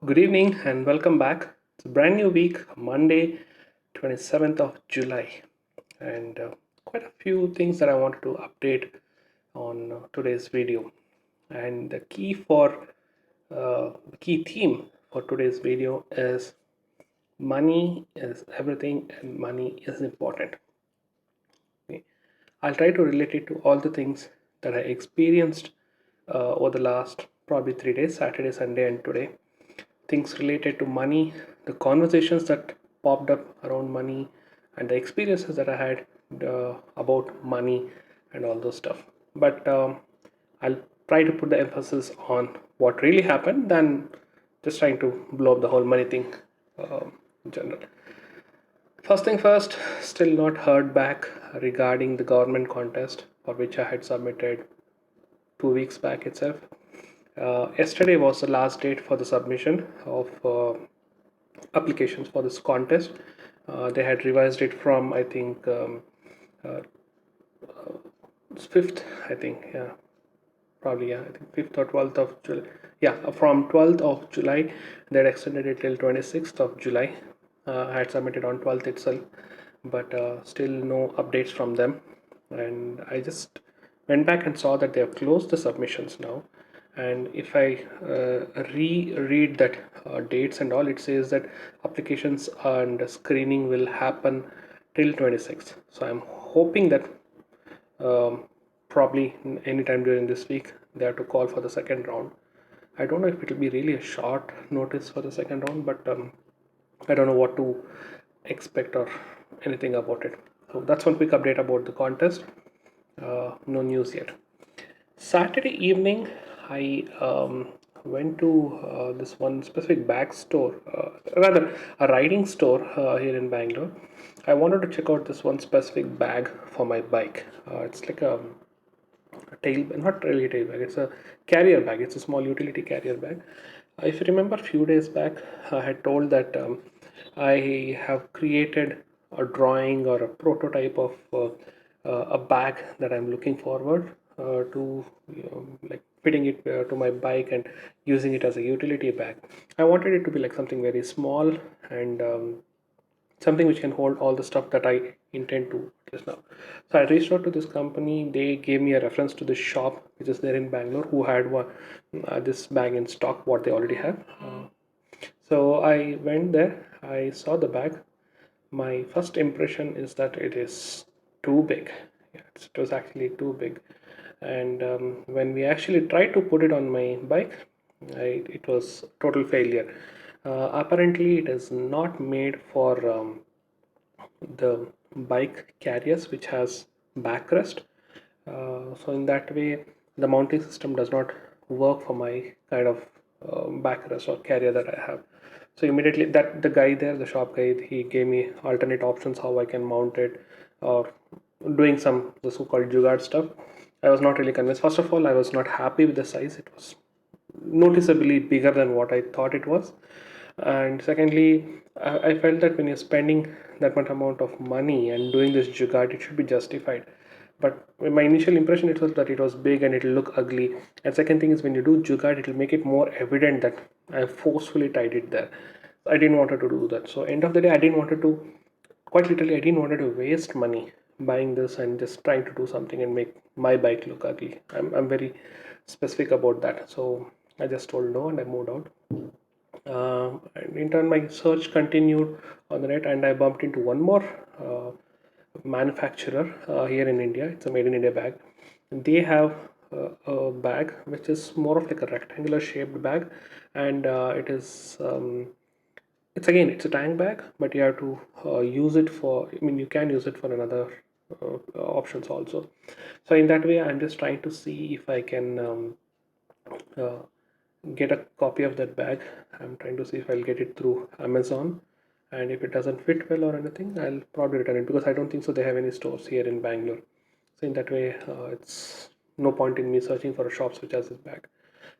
Good evening and welcome back. It's a brand new week, Monday, 27th of July, and quite a few things that I wanted to update on today's video. And the key theme for today's video is money is everything and money is important. Okay. I'll try to relate it to all the things that I experienced over the last probably 3 days, Saturday, Sunday, and today. Things related to money, the conversations that popped up around money, and the experiences that I had about money and all those stuff. But I'll try to put the emphasis on what really happened than just trying to blow up the whole money thing in general. First thing first, still not heard back regarding the government contest for which I had submitted 2 weeks back itself. Yesterday was the last date for the submission of applications for this contest. They had revised it from I think uh, 5th, I think, yeah, probably, yeah, I think 5th or 12th of July. Yeah, from 12th of July, they had extended it till 26th of July. I had submitted on 12th itself, but still no updates from them. And I just went back and saw that they have closed the submissions now. And if I reread that dates and all, it says that applications and screening will happen till 26th. So I'm hoping that um, probably anytime during this week they have to call for the second round. I don't know if it will be really a short notice for the second round, but I don't know what to expect or anything about it. So that's one quick update about the contest. No news yet. Saturday evening, I went to this one specific bag store, rather a riding store here in Bangalore. I wanted to check out this one specific bag for my bike. It's like a tail, not really a tail bag. It's a carrier bag. It's a small utility carrier bag. If you remember, a few days back, I had told that I have created a drawing or a prototype of a bag that I'm looking forward to, like fitting it to my bike and using it as a utility bag. I wanted it to be like something very small and something which can hold all the stuff that I intend to just now. So I reached out to this company. They gave me a reference to the shop which is there in Bangalore who had this bag in stock, what they already have. So I went there. I saw the bag. My first impression is that it is too big. Yeah, it was actually too big. And when we actually tried to put it on my bike, it was total failure. Apparently, it is not made for the bike carriers which has backrest. So in that way, the mounting system does not work for my kind of backrest or carrier that I have. So immediately, that the guy there, the shop guy, he gave me alternate options how I can mount it, or doing some the so-called jugaad stuff. I was not really convinced. First of all, I was not happy with the size. It was noticeably bigger than what I thought it was. And secondly, I felt that when you're spending that much amount of money and doing this jugaad, it should be justified. But my initial impression it was that it was big and it'll look ugly. And second thing is when you do jugaad, it'll make it more evident that I forcefully tied it there. I didn't want to do that. So end of the day, I didn't want to, quite literally, I didn't want to waste money buying this and just trying to do something and make my bike look ugly. I'm very specific about that. So I just told no and I moved out. And in turn, my search continued on the net, and I bumped into one more manufacturer here in India. It's a made in India bag. They have a bag which is more of like a rectangular shaped bag, and it's a tank bag, but you have to use it for. I mean, you can use it for another options also. So in that way, I'm just trying to see if I can uh, get a copy of that bag. I'm trying to see if I'll get it through Amazon, and if it doesn't fit well or anything, I'll probably return it because I don't think so they have any stores here in Bangalore. So in that way, it's no point in me searching for a shops which has this bag.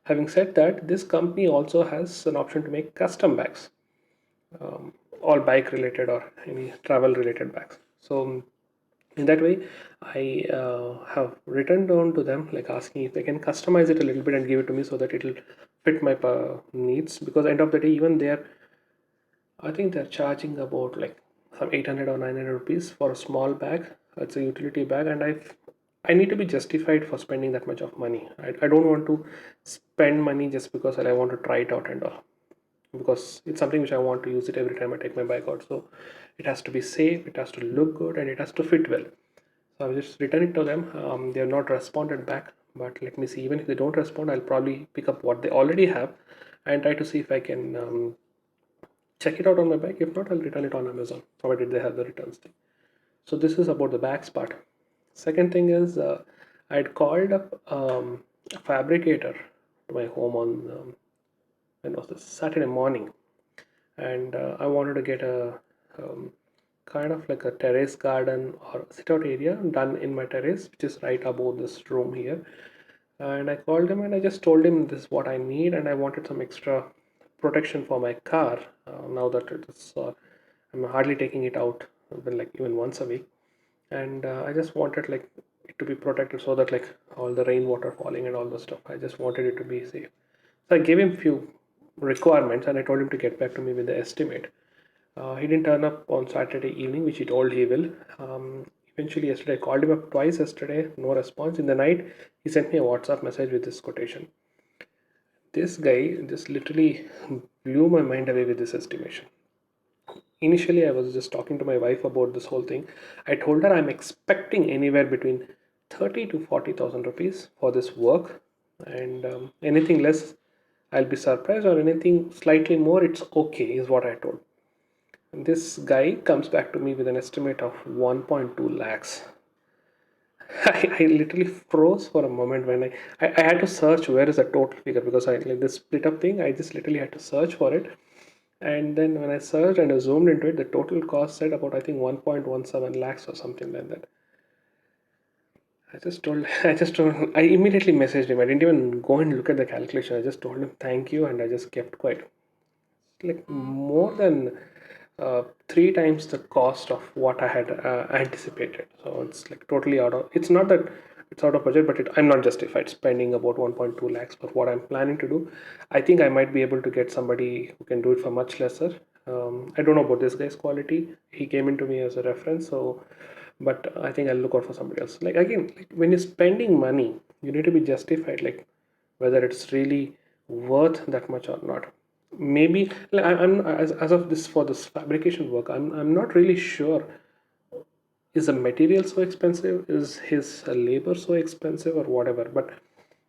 Having said that, this company also has an option to make custom bags, all bike related or any travel related bags. So In that way, I have written down to them, like asking if they can customize it a little bit and give it to me so that it will fit my needs. Because end of the day, even there, I think they're charging about like some 800 or 900 rupees for a small bag. It's a utility bag, and I need to be justified for spending that much of money. I don't want to spend money just because I want to try it out and all, because it's something which I want to use it every time I take my bike out. So it has to be safe, it has to look good, and it has to fit well. So I've just written it to them. They have not responded back, but let me see. Even if they don't respond, I'll probably pick up what they already have and try to see if I can check it out on my bike. If not, I'll return it on Amazon, provided they have the returns thing. So this is about the bags part. Second thing is I'd called up a fabricator to my home on when was this Saturday morning, and I wanted to get a kind of like a terrace garden or sit out area done in my terrace, which is right above this room here. And I called him and I just told him this is what I need, and I wanted some extra protection for my car. Now that it's I'm hardly taking it out, like even once a week, and I just wanted like it to be protected so that like all the rainwater falling and all the stuff. I just wanted it to be safe. So I gave him few requirements and I told him to get back to me with the estimate. He didn't turn up on Saturday evening, which he told he will. Eventually, yesterday, I called him up twice yesterday, no response. In the night, he sent me a WhatsApp message with this quotation. This guy just literally blew my mind away with this estimation. Initially, I was just talking to my wife about this whole thing. I told her I'm expecting anywhere between 30 to 40,000 rupees for this work, and anything less, I'll be surprised, or anything slightly more, it's okay, is what I told. This guy comes back to me with an estimate of 1.2 lakhs. I literally froze for a moment when I had to search where is the total figure, because I like this split up thing. I just literally had to search for it. And then when I searched and I zoomed into it, the total cost said about I think 1.17 lakhs or something like that. I immediately messaged him. I didn't even go and look at the calculation. I just told him thank you and I just kept quiet. Like more than three times the cost of what I had anticipated. So it's like totally out of. It's not that it's out of budget, but I'm not justified spending about 1.2 lakhs for what I'm planning to do. I think I might be able to get somebody who can do it for much lesser. I don't know about this guy's quality. He came into me as a reference, so but I think I'll look out for somebody else. Like again, like when you're spending money, you need to be justified, like whether it's really worth that much or not. Maybe like, I'm as of this for this fabrication work, I'm not really sure. Is the material so expensive? Is his labor so expensive or whatever? But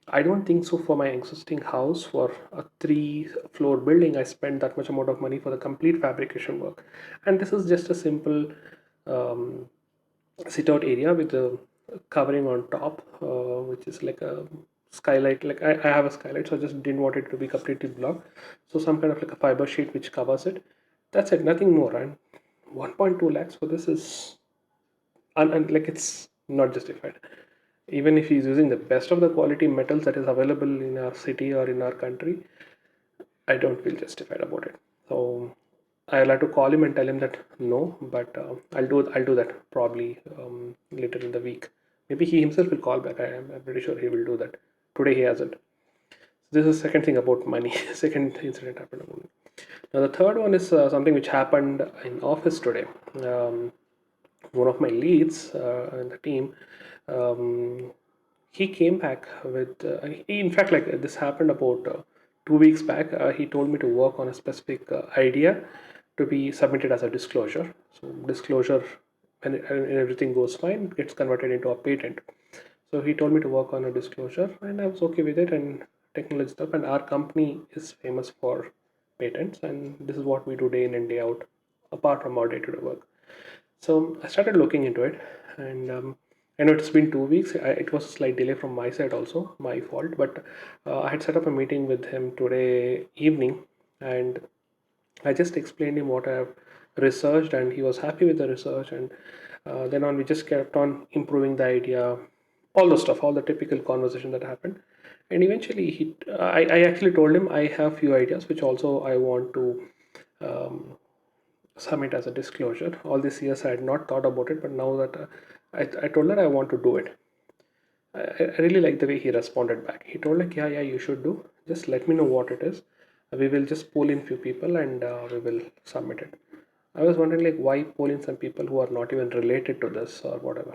I don't think so. For my existing house, for a 3-floor building, I spent that much amount of money for the complete fabrication work, and this is just a simple um, sit out area with the covering on top, which is like a skylight. Like I have a skylight, so I just didn't want it to be completely blocked. So some kind of like a fiber sheet which covers it. That's it, nothing more. And 1.2 lakhs for this is like it's not justified. Even if he's using the best of the quality metals that is available in our city or in our country, I don't feel justified about it. So I'll have to call him and tell him that no, but I'll do that probably later in the week. Maybe he himself will call back. I'm pretty sure he will do that. Today he hasn't. This is the second thing about money. Second incident happened about me. Now the third one is something which happened in office today. One of my leads in the team, um, he came back with in fact like this happened about 2 weeks back. He told me to work on a specific idea to be submitted as a disclosure. So disclosure, and everything goes fine, gets converted into a patent. So he told me to work on a disclosure and I was okay with it, and technology stuff, and our company is famous for patents, and this is what we do day in and day out apart from our day-to-day work. So I started looking into it, and I know it's been 2 weeks. It was a slight delay from my side, also my fault. But I had set up a meeting with him today evening, and I just explained him what I have researched, and he was happy with the research. And then on, we just kept on improving the idea, all the stuff, all the typical conversation that happened. And eventually, I actually told him I have few ideas which also I want to um, submit as a disclosure. All these years I had not thought about it, but now that I told her I want to do it. I really like the way he responded back. He told like, yeah, you should do. Just let me know what it is. We will just pull in few people and we will submit it. I was wondering like why pull in some people who are not even related to this or whatever.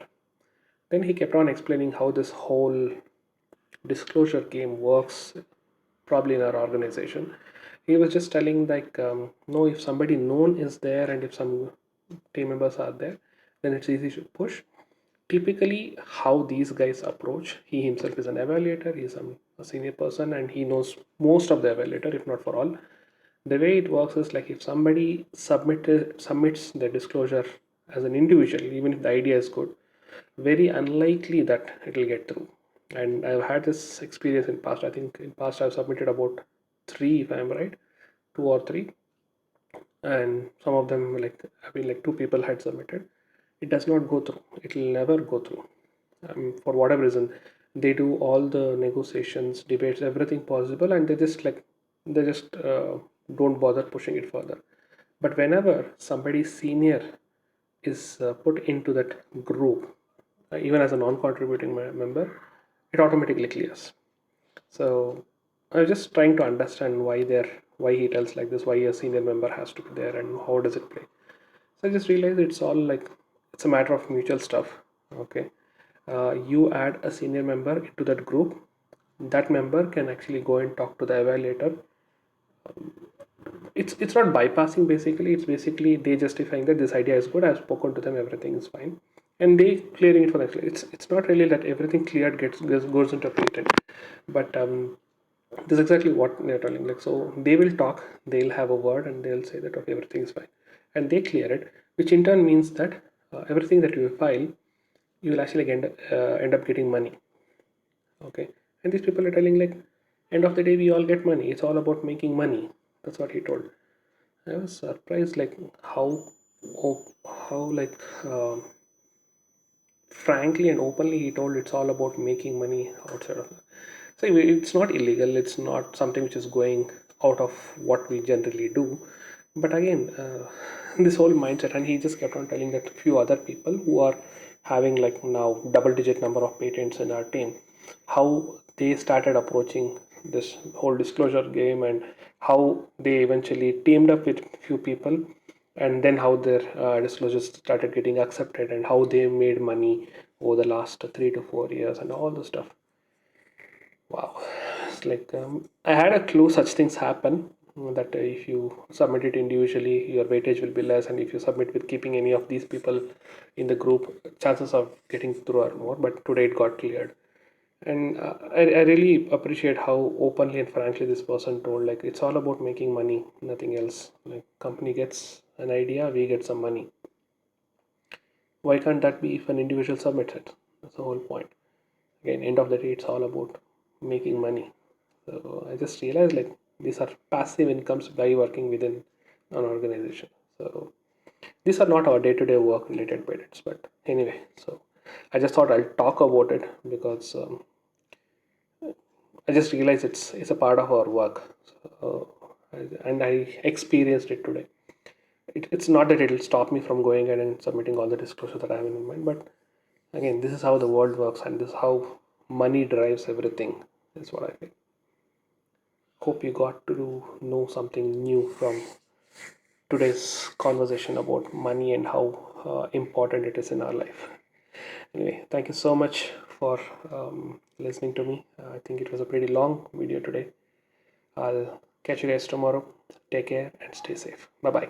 Then he kept on explaining how this whole disclosure game works, probably in our organization. He was just telling like, no, if somebody known is there and if some team members are there, then it's easy to push. Typically, how these guys approach, he himself is an evaluator, he's a senior person, and he knows most of the evaluator, if not for all. The way it works is like if somebody submits the disclosure as an individual, even if the idea is good, very unlikely that it will get through. And I've had this experience in past. I think in past I've submitted about three, if I'm right, two or three, and some of them like like two people had submitted. It does not go through. It will never go through. For whatever reason, they do all the negotiations, debates, everything possible, and they just don't bother pushing it further. But whenever somebody senior is put into that group, even as a non-contributing member, it automatically clears. So I was just trying to understand why he tells like this, why a senior member has to be there, and how does it play. So I just realized it's all like it's a matter of mutual stuff. Okay, you add a senior member into that group. That member can actually go and talk to the evaluator. It's not bypassing basically. It's basically they justifying that this idea is good. I've spoken to them. Everything is fine, and they clearing it for the. It's not really that everything cleared goes into a patent, but this is exactly what they're telling. Like so, they will talk. They'll have a word and they'll say that okay, everything is fine, and they clear it, which in turn means that everything that you file, you will actually end up getting money. Okay, and these people are telling like, end of the day, we all get money. It's all about making money. That's what he told. I was surprised like oh, how like frankly and openly he told it's all about making money outside of. So it's not illegal. It's not something which is going out of what we generally do. But again, this whole mindset, and he just kept on telling that few other people who are having like now double-digit number of patents in our team, how they started approaching this whole disclosure game and how they eventually teamed up with few people and then how their disclosures started getting accepted and how they made money over the last 3 to 4 years and all the stuff. Wow, it's like I had a clue such things happen. That if you submit it individually, your weightage will be less, and if you submit with keeping any of these people in the group, chances of getting through are more. But today it got cleared, and I really appreciate how openly and frankly this person told like it's all about making money, nothing else. Like company gets an idea, we get some money. Why can't that be if an individual submits it? That's the whole point. Again, end of the day, it's all about making money. So I just realized like these are passive incomes by working within an organization. So these are not our day-to-day work related patents, but anyway. So I just thought I'll talk about it because I just realized it's a part of our work, so, and I experienced it today. It's not that it'll stop me from going ahead and submitting all the disclosure that I have in mind, but again, this is how the world works, and this is how money drives everything. Is what I feel. Hope you got to know something new from today's conversation about money and how important it is in our life. Anyway, thank you so much for listening to me. I think it was a pretty long video today. I'll catch you guys tomorrow. Take care and stay safe. Bye bye.